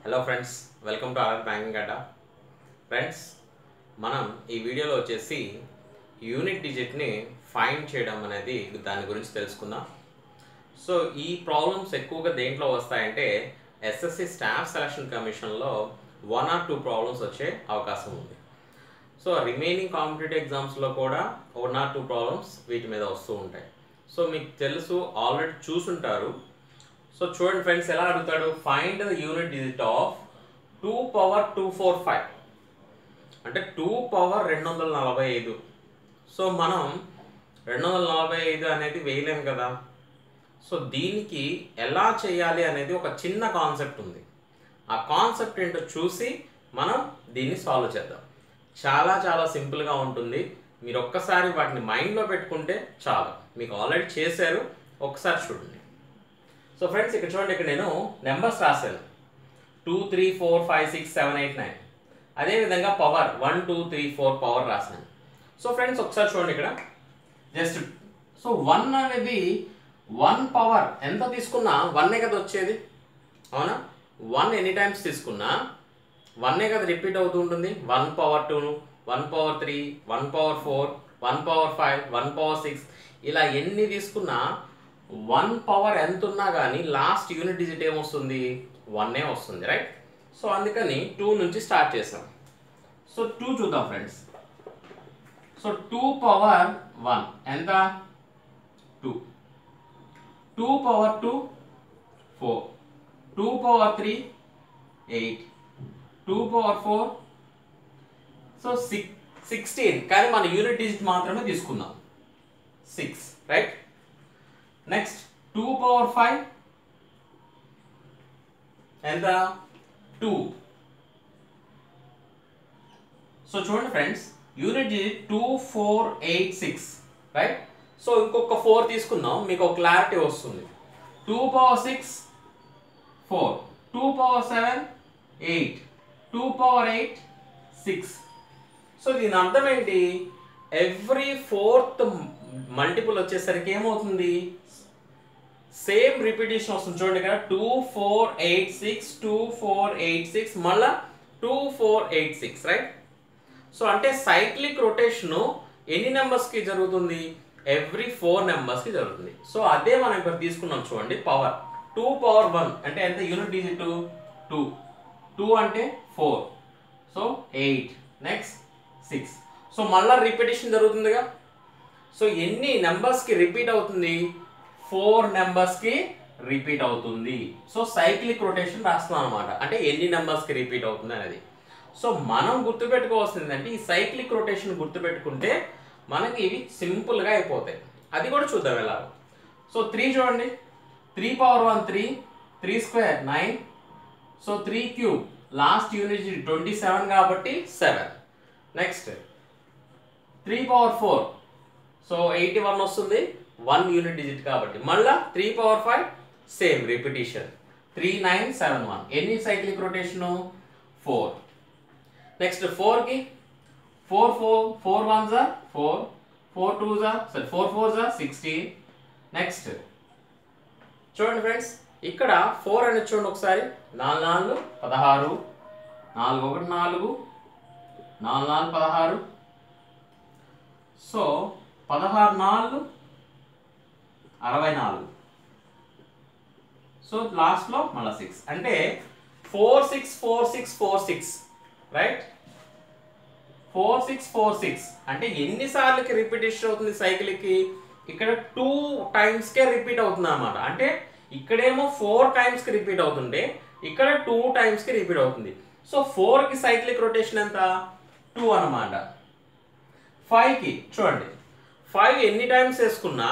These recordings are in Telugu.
Hello friends, welcome to our banking Adda. Friends, మనం ఈ వీడియోలో వచ్చేసి యూనిట్ డిజిట్ని ఫైండ్ చేయడం అనేది దాని గురించి తెలుసుకుందాం. సో ఈ ప్రాబ్లమ్స్ ఎక్కువగా దేంట్లో వస్తాయంటే ఎస్ఎస్సి స్టాఫ్ సెలక్షన్ కమిషన్లో 1 or 2 ప్రాబ్లమ్స్ వచ్చే అవకాశం ఉంది. సో రిమైనింగ్ కాంపిటేటివ్ ఎగ్జామ్స్లో కూడా 1 or 2 ప్రాబ్లమ్స్ వీటి మీద వస్తూ ఉంటాయి. సో మీకు తెలుసు, ఆల్రెడీ చూసుంటారు. సో చూడండి ఫ్రెండ్స్, ఎలా అడుగుతాడు, find the unit digit of 2 power 245 అంటే 2 power 245. సో మనం 245 అనేది వేయలేం కదా. సో దీనికి ఎలా చేయాలి అనేది ఒక చిన్న కాన్సెప్ట్ ఉంది. ఆ కాన్సెప్ట్ ఏంటో చూసి మనం దీన్ని సాల్వ్ చేద్దాం. చాలా సింపుల్గా ఉంటుంది. మీరు ఒక్కసారి వాటిని మైండ్లో పెట్టుకుంటే చాలు. మీకు ఆల్రెడీ చేశారు, ఒకసారి చూడండి. సో ఫ్రెండ్స్, ఇక్కడ చూడండి, ఇక్కడ నేను నెంబర్స్ రాశాను 2 3 4 5 6 7 8 9. అదేవిధంగా పవర్ 1 2 3 4 పవర్ రాశాను. సో ఫ్రెండ్స్, ఒకసారి చూడండి, ఇక్కడ జస్ట్ సో 1 అనేది 1 పవర్ ఎంత తీసుకున్నా 1 కదా వచ్చేది, అవునా? 1 ఎనీ టైమ్స్ తీసుకున్నా 1 కదా రిపీట్ అవుతూ ఉంటుంది. 1 power 2, 1 power 3, 1 power 4, 1 power 5, 1 power 6, ఇలా ఎన్ని తీసుకున్నా 1 పవర్ ఎంత ఉన్నా కానీ లాస్ట్ యూనిట్ డిజిట్ ఏమొస్తుంది, 1 వస్తుంది, రైట్? సో అందుకని 2 నుంచి స్టార్ట్ చేసాం. సో 2 చూద్దాం ఫ్రెండ్స్. సో 2 power 1 ఎంత, 2. 2 power 2 4, 2 power 3 8, 2 power 4 సో 16. కానీ మన యూనిట్ డిజిట్ మాత్రమే తీసుకుందాం 6, రైట్? నెక్స్ట్ 2 power 5 ఎంత, 2. సో చూడండి friends, unit digit 2 4 8 6, right? So ఇంకొక 4 తీసుకుందాం, మీకు ఒక క్లారిటీ వస్తుంది. 2 power 6 4, 2 power 7 8, 2 power 8 6. సో దీని అర్థం ఏంటి, ఎవ్రీ 4th మల్టిపుల్ వచ్చేసరికి ఏమవుతుంది, సేమ్ రిపిటేషన్ వస్తుంది. చూడండి, ఇక్కడ 2 4 8 6, 2 4 8 6, మళ్ళా 2 4 8 6, రైట్? సో అంటే సైక్లిక్ రొటేషన్ ఎన్ని నెంబర్స్కి జరుగుతుంది, ఎవ్రీ 4 నెంబర్స్కి జరుగుతుంది. సో అదే మనం ఇక్కడ తీసుకున్నాం. చూడండి, పవర్ 2 power 1 అంటే ఎంత, యూనిట్ డిజిట్ 2, 2 అంటే 4, సో 8, నెక్స్ట్ 6. సో మళ్ళీ రిపిటేషన్ జరుగుతుందిగా. సో ఎన్ని నెంబర్స్కి రిపీట్ అవుతుంది, 4 నెంబర్స్కి రిపీట్ అవుతుంది. సో సైక్లిక్ రొటేషన్ రాస్తున్నాం అనమాట, అంటే ఎన్ని నెంబర్స్కి రిపీట్ అవుతుంది అనేది. సో మనం గుర్తుపెట్టుకోవాల్సింది అంటే ఈ సైక్లిక్ రొటేషన్ గుర్తుపెట్టుకుంటే మనకి ఇవి సింపుల్గా అయిపోతాయి. అది కూడా చూద్దాం ఎలా. సో 3 చూడండి, 3 power 1 3, 3 square 9, so 3 cube last unit 27 కాబట్టి 7. నెక్స్ట్ 3 power 4, సో 81 వస్తుంది, 1 యూనిట్ డిజిట్ కాబట్టి. మళ్ళా 3 power 5 సేమ్ రిపిటేషన్, 3 9 7 1. ఎన్ని సైక్లిక్ రొటేషన్, 4. నెక్స్ట్ 4కి 4 4 4 1s are 4, 4 2s are 4 4s are 16. Next చూడండి ఫ్రెండ్స్, ఇక్కడ 4 అనేది చూడండి ఒకసారి, 4 4 16, 4 1 4, 4 4 16. సో 16 4 64. సో లాస్ట్లో మళ్ళీ 6 అంటే 4 6 4 6 4 6, రైట్? 4 6 4 6 అంటే ఎన్నిసార్లకి రిపీటేషన్ అవుతుంది సైకిల్కి, ఇక్కడ 2 టైమ్స్కే రిపీట్ అవుతుంది అన్నమాట. అంటే ఇక్కడేమో 4 టైమ్స్కి రిపీట్ అవుతుంటే ఇక్కడ 2 టైమ్స్కి రిపీట్ అవుతుంది. సో 4కి సైక్లిక్ రొటేషన్ ఎంత, 2 అన్నమాట. 5కి చూడండి, 5 ఎన్ని టైమ్స్ వేసుకున్నా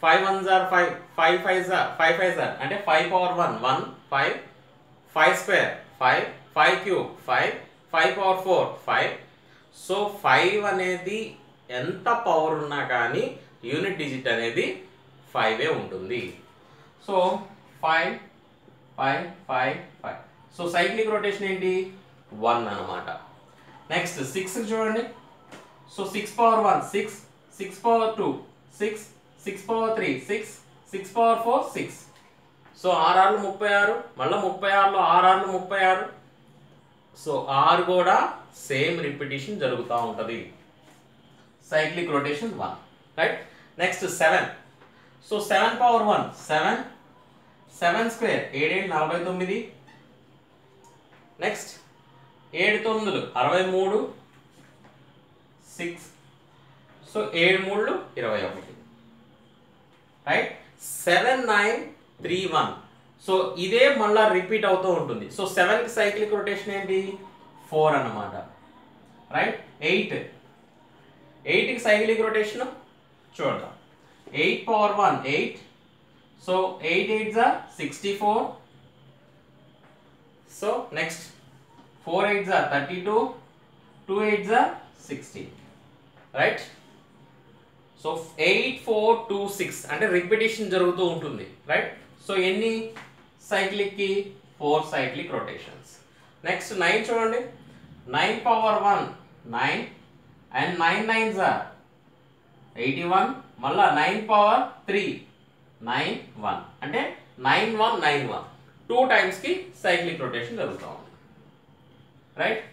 5 1s are 5, 5 5s are 5 5s are అంటే 5 power 1 1 5, 5 square 5, 5 cube 5, 5 power 4 5. So 5 అనేది ఎంత పవర్ ఉన్నా కానీ యూనిట్ డిజిట్ అనేది 5 ఉంటుంది. సో 5 5 5 5. సో సైక్లిక్ రొటేషన్ ఏంటి, 1 అన్నమాట. నెక్స్ట్ 6 చూడండి. So 6 power 1 6, 6 power 2 6, 6 power 3 6, 6 power 4 6. So 6 6 36, మళ్ళీ 36లో 6 6 36, సో ఆర్ కూడా సేమ్ రిపిటేషన్ జరుగుతూ ఉంటుంది. Cyclic rotation 1, right. Next 7. So 7 power 1 7, 7 square 7 7 49. Next 7 9 63, 6. So 7 3 21, right. 7 9 3 1. So ఇదే మళ్ళా రిపీట్ అవుతూ ఉంటుంది. సో 7కి సైక్లిక్ రొటేషన్ ఏంటి 4 అన్నమాట, రైట్. 8కి సైక్లిక్ రొటేషన్ చూద్దాం. 8 power 1 8. So 8 8 64. So next 4 8 32, 2 8 60, right. So 8 4 2 6 అంటే రిపిటేషన్ జరుగుతూ ఉంటుంది, రైట్. సో ఎన్ని సైక్లిక్ కి 4 సైక్లిక్ రొటేషన్స్. నెక్స్ట్ 9 చూడండి. 9 పవర్ 1 9 అండ్ 9 9s 81. మళ్ళా 9 పవర్ 3 9 1 అంటే 9 1 9 1 2 టైమ్స్ కి సైక్లిక్ రొటేషన్ జరుగుతూ ఉంది, రైట్.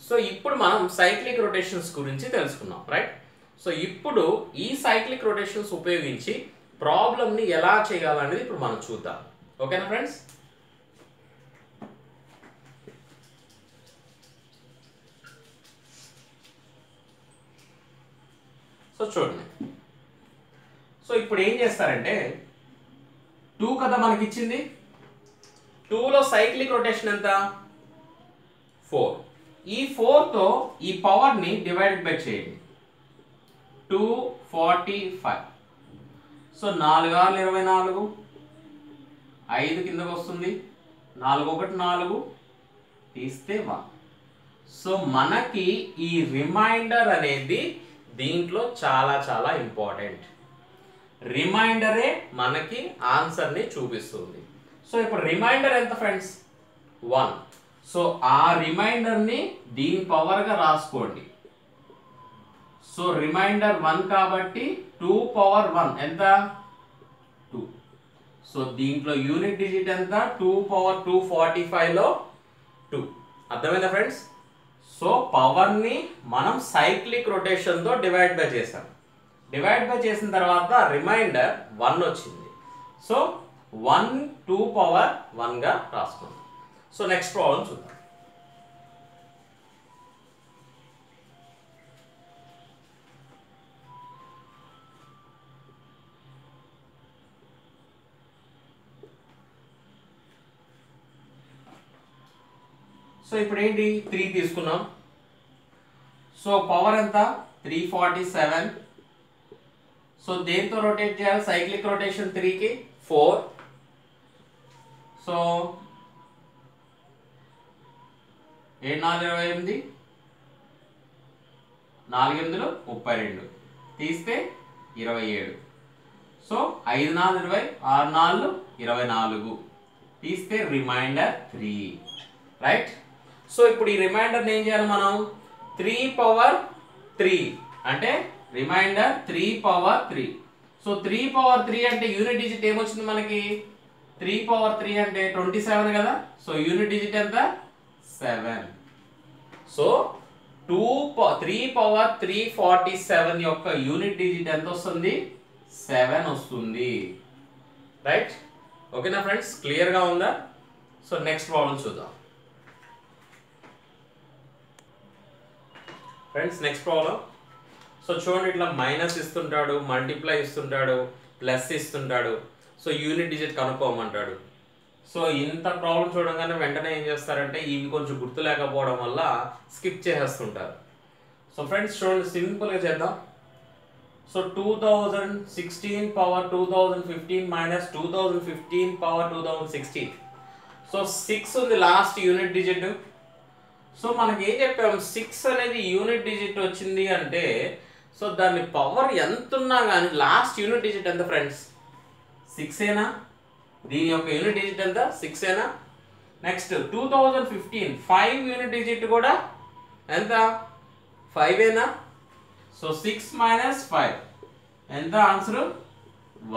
సో ఇప్పుడు మనం సైక్లిక్ రొటేషన్స్ గురించి తెలుసుకున్నాం, రైట్. సో ఇప్పుడు ఈ సైక్లిక్ రొటేషన్స్ ఉపయోగించి ప్రాబ్లమ్ని ఎలా చేయాలనేది ఇప్పుడు మనం చూద్దాం. ఓకేనా ఫ్రెండ్స్? సో చూడండి. సో ఇప్పుడు ఏం చేస్తారంటే 2 కదా మనకి ఇచ్చింది. 2లో సైక్లిక్ రొటేషన్ ఎంత 4. ఈ 4తో ఈ పవర్ని డివైడెడ్ బై చేయండి. 245. సో 4 6 24, 5 కిందకు వస్తుంది, 4 1 4 తీస్తే 1. సో మనకి ఈ రిమైండర్ అనేది దీంట్లో చాలా చాలా ఇంపార్టెంట్. రిమైండరే మనకి ఆన్సర్ని చూపిస్తుంది. సో ఇప్పుడు రిమైండర్ ఎంత ఫ్రెండ్స్ 1. సో ఆ రిమైండర్ని దీని పవర్గా రాసుకోండి. సో రిమైండర్ 1 కాబట్టి 2 పవర్ 1 ఎంత 2. సో దీంట్లో యూనిట్ డిజిట్ ఎంత 2 పవర్ 245లో 2. అర్థమైందా ఫ్రెండ్స్? సో పవర్ని మనం సైక్లిక్ రొటేషన్తో డివైడ్ బై చేసాం. డివైడ్ బై చేసిన తర్వాత రిమైండర్ 1 వచ్చింది. సో 1 2 పవర్ 1గా రాసుకున్నాం. సో నెక్స్ట్ ప్రాబ్లం చూద్దాం. సో ఇప్పుడు ఏంటి 3 తీసుకున్నాం. సో పవర్ ఎంత 347. సో దేంతో రొటేట్ చేయాలి సైక్లిక్ రొటేషన్ 3కి 4. సో 7 4 28, 4 8 32 తీస్తే 27. సో 5 4 20, 6 4 24 తీస్తే రిమైండర్ 3, రైట్. సో ఇప్పుడు ఈ రిమైండర్ ఏం చేయాలి మనం 3 పవర్ 3 అంటే రిమైండర్ 3 పవర్ 3. సో 3 పవర్ 3 అంటే యూనిట్ డిజిట్ ఏమొచ్చింది మనకి 3 పవర్ 3 అంటే 27 కదా. సో యూనిట్ డిజిట్ ఎంత 7. సో 3 పవర్ 347 యొక్క యూనిట్ డిజిట్ ఎంత వస్తుంది 7 వస్తుంది, రైట్. ఓకేనా ఫ్రెండ్స్? క్లియర్గా ఉందా? సో నెక్స్ట్ ప్రాబ్లం చూద్దాం ఫ్రెండ్స్. Next problem. సో చూడండి ఇట్లా మైనస్ ఇస్తుంటాడు, మల్టిప్లై ఇస్తుంటాడు, ప్లస్ ఇస్తుంటాడు. సో యూనిట్ డిజిట్ కనుక్కోమంటాడు. సో ఇంత ప్రాబ్లం చూడగానే వెంటనే ఏం చేస్తారంటే ఇవి కొంచెం గుర్తు లేకపోవడం వల్ల స్కిప్ చేసేస్తుంటారు. సో ఫ్రెండ్స్ చూడండి సింపుల్గా చేద్దాం. So 2016 power 2015 minus 2015 power 2016. So 6 ఉంది లాస్ట్ యూనిట్ డిజిట్. సో మనకి ఏం చెప్పాము 6 అనేది యూనిట్ డిజిట్ వచ్చింది అంటే సో దాని పవర్ ఎంత ఉన్నా కానీ లాస్ట్ యూనిట్ డిజిట్ ఎంత ఫ్రెండ్స్ 6ఏనా? దీని యొక్క యూనిట్ డిజిట్ ఎంత 6ఏనా? నెక్స్ట్ 2015 5 యూనిట్ డిజిట్ కూడా ఎంత 5ఏనా? సో 6 మైనస్ 5 ఎంత ఆన్సర్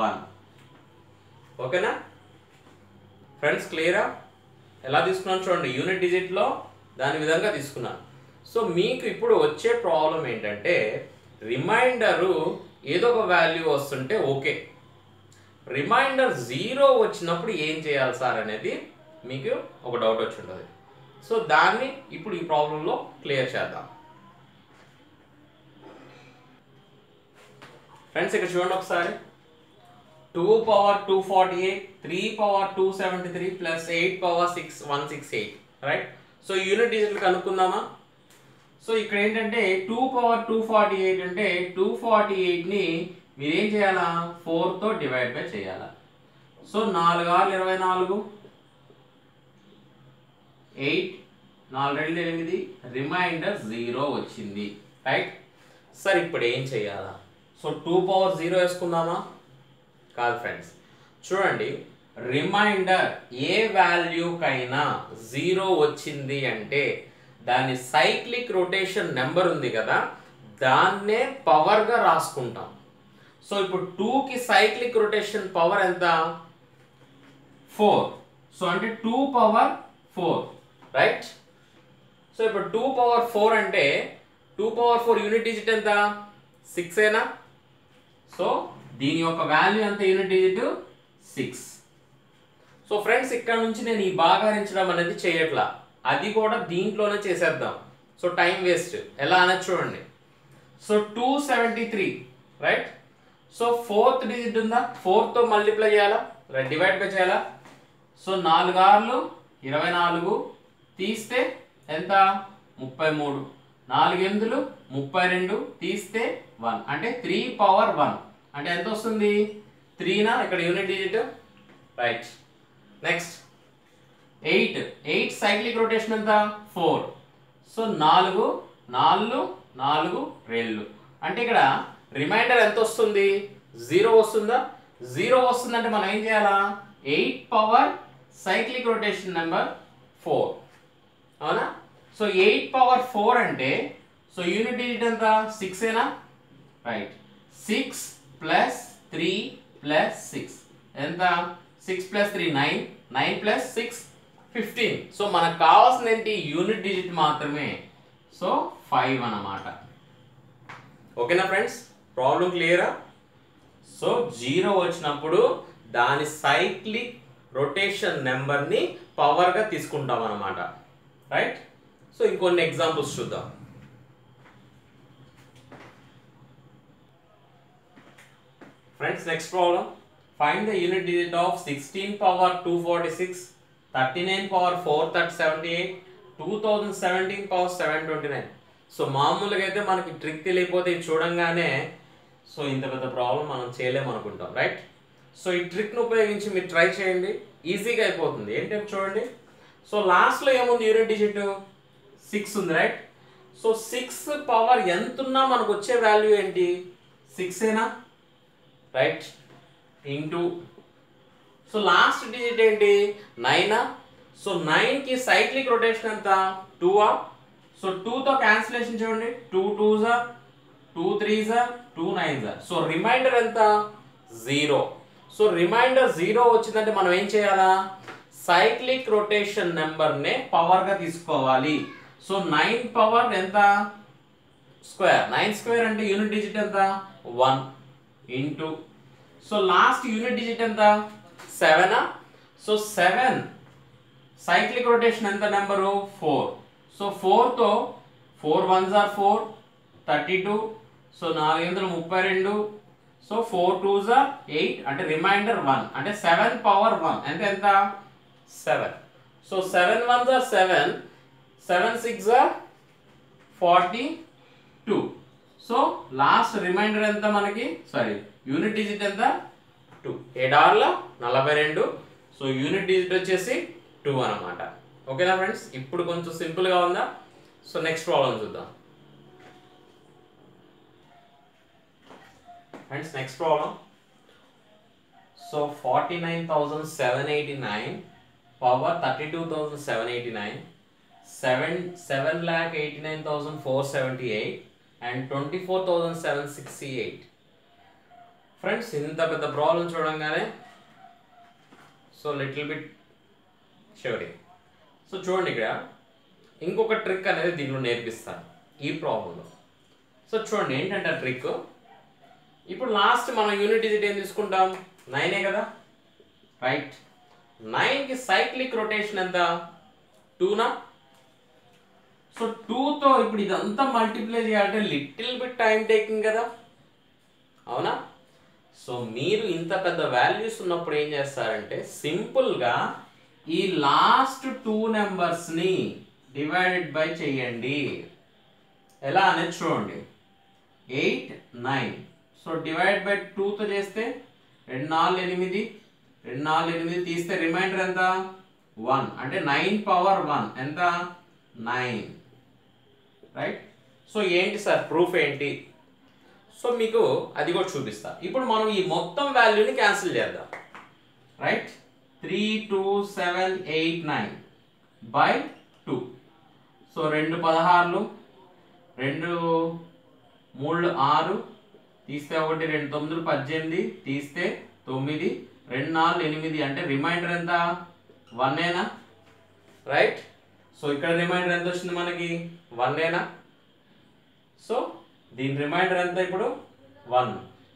1. ఓకేనా ఫ్రెండ్స్? క్లియరా? ఎలా తీసుకున్నాను చూడండి. యూనిట్ డిజిట్లో దాని విధంగా తీసుకున్నాను. సో మీకు ఇప్పుడు వచ్చే ప్రాబ్లం ఏంటంటే రిమైండరు ఏదో ఒక వాల్యూ వస్తుంటే ఓకే, రిమైండర్ 0 వచ్చినప్పుడు ఏం చేయాలి సార్ అనేది మీకు ఒక డౌట్ వచ్చి ఉంటుంది. సో దాన్ని ఇప్పుడు ఈ ప్రాబ్లంలో క్లియర్ చేద్దాం. ఫ్రెండ్స్ ఇక్కడ చూడండి ఒకసారి, 2 పవర్ 248, 3 పవర్ 273 ప్లస్ 8 పవర్ 168, రైట్. సో యూనిట్ డిజిట్లు కనుక్కుందామా. సో ఇక్కడ ఏంటంటే 2 పవర్ 248 అంటే 248ని మీరేం చేయాలా, 4తో డివైడ్ బై చేయాలా. సో 4 6 24, 8 4 2 8, రిమైండర్ 0 వచ్చింది, రైట్. సరే ఇప్పుడు ఏం చేయాలా. So 2 power 0 వేసుకుందామా. కాదు ఫ్రెండ్స్, చూడండి, రిమైండర్ ఏ వాల్యూకైనా 0 వచ్చింది అంటే దాని సైక్లిక్ రొటేషన్ నెంబర్ ఉంది కదా, దాన్నే పవర్గా రాసుకుంటాం. సో ఇప్పుడు 2కి సైక్లిక్ రొటేషన్ పవర్ ఎంత, 4. సో అంటే 2 పవర్ 4, రైట్. సో ఇప్పుడు 2 పవర్ 4 అంటే 2 పవర్ 4 యూనిట్ డిజిట్ ఎంత, 6 ఏనా. సో దీని యొక్క వాల్యూ ఎంత, యూనిట్ డిజిట్ 6. సో ఫ్రెండ్స్ ఇక్కడ నుంచి నేను ఈ భాగారించడం అనేది చేయట్లా, అది కూడా దీంట్లోనే చేసేద్దాం. సో టైం వేస్ట్ ఎలా అనేది చూడండి. So 273, right. So 4th digit ఉందా, 4తో మల్టిప్లై చేయాలా, డివైడ్ బై చేయాలా. సో 4 6 24, తీస్తే ఎంత, 33, 4 8 32, తీస్తే 1 అంటే 3 పవర్ 1 అంటే ఎంత వస్తుంది, 3నా ఇక్కడ unit digit, right. Next 8 cyclic rotation ఎంత, 4. సో 4 4 4 2 అంటే ఇక్కడ రిమైండర్ ఎంత వస్తుంది, 0 వస్తుందా. 0 వస్తుందంటే మనం ఏం చేయాలా, 8 పవర్ సైక్లిక్ రొటేషన్ నెంబర్ 4, అవునా. సో 8 పవర్ 4 అంటే సో యూనిట్ డిజిట్ ఎంత, 6 ఏనా, రైట్. 6 ప్లస్ 3 ప్లస్ 6 ఎంత, 6 ప్లస్ 3 9, 9 ప్లస్ 6 15. సో మనకు కావాల్సింది ఏంటి, యూనిట్ డిజిట్ మాత్రమే. సో 5 అన్నమాట. ఓకేనా ఫ్రెండ్స్, ప్రాబ్లం క్లియరా. సో 0 వచ్చినప్పుడు దాని సైక్లిక్ రొటేషన్ నెంబర్ని పవర్గా తీసుకుంటాం అన్నమాట, రైట్. సో ఇంకొన్ని ఎగ్జాంపుల్స్ చూద్దాం. Friends next problem, find the unit digit of 16 power 246, 39 power 478, 2017 power 729. So మామూలుగా అయితే మనకి ట్రిక్ తెలియకపోతే ఇది చూడంగానే సో ఇంత పెద్ద ప్రాబ్లం మనం చేయలేము అనుకుంటాం, రైట్. సో ఈ ట్రిక్ను ఉపయోగించి మీరు ట్రై చేయండి, ఈజీగా అయిపోతుంది. ఏంటంటే చూడండి, సో లాస్ట్లో ఏముంది, యూనిట్ డిజిట్ 6 ఉంది, రైట్. సో 6 పవర్ ఎంత ఉన్నా మనకు వచ్చే వాల్యూ ఏంటి, 6 ఏనా, right. Into so last digit ఏంటి, 9. సో 9కి సైక్లిక్ రొటేషన్ ఎంత, 2. సో 2తో క్యాన్సిలేషన్ చూడండి, 2 2s 2 3s 2 9s. So remainder ఎంత, 0. సో రిమైండర్ 0 వచ్చిందంటే మనం ఏం చేయాలా, సైక్లిక్ రొటేషన్ నెంబర్నే పవర్గా తీసుకోవాలి. సో 9 పవర్ ఎంత, స్క్వేర్, 9 స్క్వేర్ అంటే యూనిట్ డిజిట్ ఎంత, 1 into so last unit digit ఎంత, 7. సో 7 సైక్లిక్ రొటేషన్ ఎంత నెంబరు, 4. సో 4తో 4 1s 4, 32. సో 4 8 32. సో 4 2s 8 అంటే రిమైండర్ 1 అంటే 7 పవర్ 1 అంటే ఎంత, 7. So 7 1s 7, 7 6 42. So last reminder ఎంత మనకి, సారీ యూనిట్ డిజిట్ ఎంత, 2. 7 42. సో యూనిట్ డిజిట్ వచ్చేసి 2 అన్నమాట. ఓకేనా ఫ్రెండ్స్, ఇప్పుడు కొంచెం సింపుల్గా ఉందా. సో నెక్స్ట్ ప్రాబ్లం చూద్దాం friends. Next problem, so 49,789 power 32,789, 7,89,478 and 24,768. Friends ఇంత పెద్ద ప్రాబ్లం చూడంగానే so little bit showering. So చూడండి ఇక్కడ ఇంకొక ట్రిక్ అనేది దీనిలో నేర్పిస్తాను ఈ ప్రాబ్లంలో. సో చూడండి ఏంటంటే ఆ ట్రిక్. ఇప్పుడు లాస్ట్ మనం యూనిట్ డిజిట్ ఏం తీసుకుంటాం, 9 కదా, రైట్. 9కి సైక్లిక్ రొటేషన్ ఎంత, 2నా. సో 2తో ఇప్పుడు ఇదంతా మల్టిప్లై చేయాలంటే లిటిల్ బిట్ టైం టేకింగ్ కదా, అవునా. సో మీరు ఇంత పెద్ద వాల్యూస్ ఉన్నప్పుడు ఏం చేస్తారంటే సింపుల్గా ఈ లాస్ట్ 2 నెంబర్స్ని డివైడెడ్ బై చేయండి. ఎలా అనేది చూడండి, 8, 9. సో డివైడ్ బై 2తో చేస్తే 2 4 8, 2 4 8 తీస్తే రిమైండర్ ఎంత, 1. అంటే 9 పవర్ 1 ఎంత, 9, రైట్. సో ఏంటి సార్ ప్రూఫ్ ఏంటి, సో మీకు అది కూడా చూపిస్తా. ఇప్పుడు మనం ఈ మొత్తం వాల్యూని క్యాన్సిల్ చేద్దాం, రైట్. 3 2 7 8 9 బై 2. సో 2 16, 2 3 6 తీస్తే 1 2 9 18 తీస్తే 9, 2 4 8 అంటే రిమైండర్ ఎంత, 1ఏనా, రైట్. సో ఇక్కడ రిమైండర్ ఎంత వచ్చింది మనకి, 1ఏనా. సో దీని రిమైండర్ ఎంత ఇప్పుడు 1.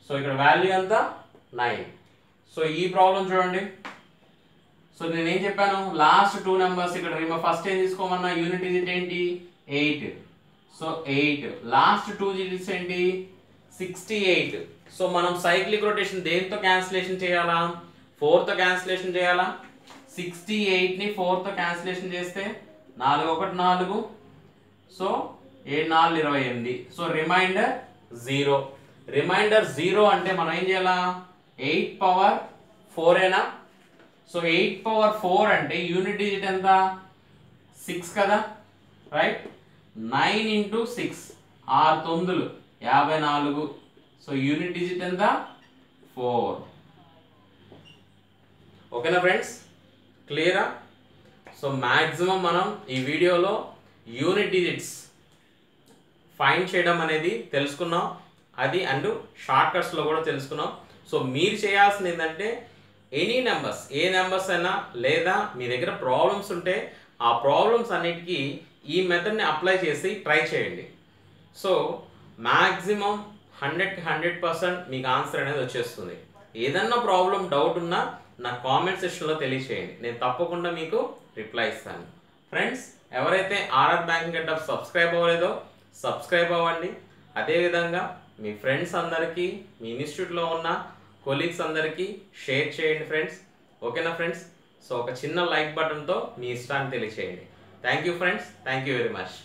సో ఇక్కడ వాల్యూ ఎంత, 9. సో ఈ ప్రాబ్లం చూడండి. సో నేను ఏం చెప్పాను, లాస్ట్ 2 నెంబర్స్ ఇక్కడ ఫస్ట్ ఏం తీసుకోమన్నా, యూనిట్ డిజిట్ ఏంటి, 8. సో 8 లాస్ట్ 2 డిజిట్స్ ఏంటి, 68. సో మనం సైక్లిక్ రొటేషన్ దేంతో క్యాన్సిలేషన్ చేయాలా, 4తో క్యాన్సిలేషన్ చేయాలా. 68ని 4తో క్యాన్సిలేషన్ చేస్తే 4 1 4. సో 7 4 28. So remainder 0. రిమైండర్ 0 అంటే మనం ఏం చేయాలా, 8 పవర్ 4ఏనా. సో 8 పవర్ 4 అంటే యూనిట్ డిజిట్ ఎంత, 6 కదా, right. 9 into 6 6 9 54. So unit digit ఎంత, 4. ఓకేనా ఫ్రెండ్స్, క్లియరా. సో మ్యాక్సిమం మనం ఈ వీడియోలో యూనిట్ డిజిట్స్ ఫైండ్ చేయడం అనేది తెలుసుకున్నాం, అది అండ్ షార్ట్ కట్స్లో కూడా తెలుసుకున్నాం. సో మీరు చేయాల్సింది ఏంటంటే ఎనీ నెంబర్స్, ఏ నెంబర్స్ అయినా లేదా మీ దగ్గర ప్రాబ్లమ్స్ ఉంటే ఆ ప్రాబ్లమ్స్ అన్నిటికీ ఈ మెథడ్ని అప్లై చేసి ట్రై చేయండి. సో మ్యాక్సిమం 100కి 100% మీకు ఆన్సర్ అనేది వచ్చేస్తుంది. ఏదన్నా ప్రాబ్లం డౌట్ ఉన్నా నా కామెంట్ సెక్షన్లో తెలియచేయండి, నేను తప్పకుండా మీకు రిప్లై ఇస్తాను. ఫ్రెండ్స్, ఎవరైతే ఆర్ఆర్ బ్యాంకింగ్ గెటప్ సబ్స్క్రైబ్ అవ్వలేదో సబ్స్క్రైబ్ అవ్వండి. అదేవిధంగా మీ ఫ్రెండ్స్ అందరికీ, మీ ఇన్స్టిట్యూట్లో ఉన్న కొలీగ్స్ అందరికీ షేర్ చేయండి ఫ్రెండ్స్. ఓకేనా ఫ్రెండ్స్. సో ఒక చిన్న లైక్ బటన్తో మీ ఇష్టాన్ని తెలియచేయండి. Thank you friends, thank you very much.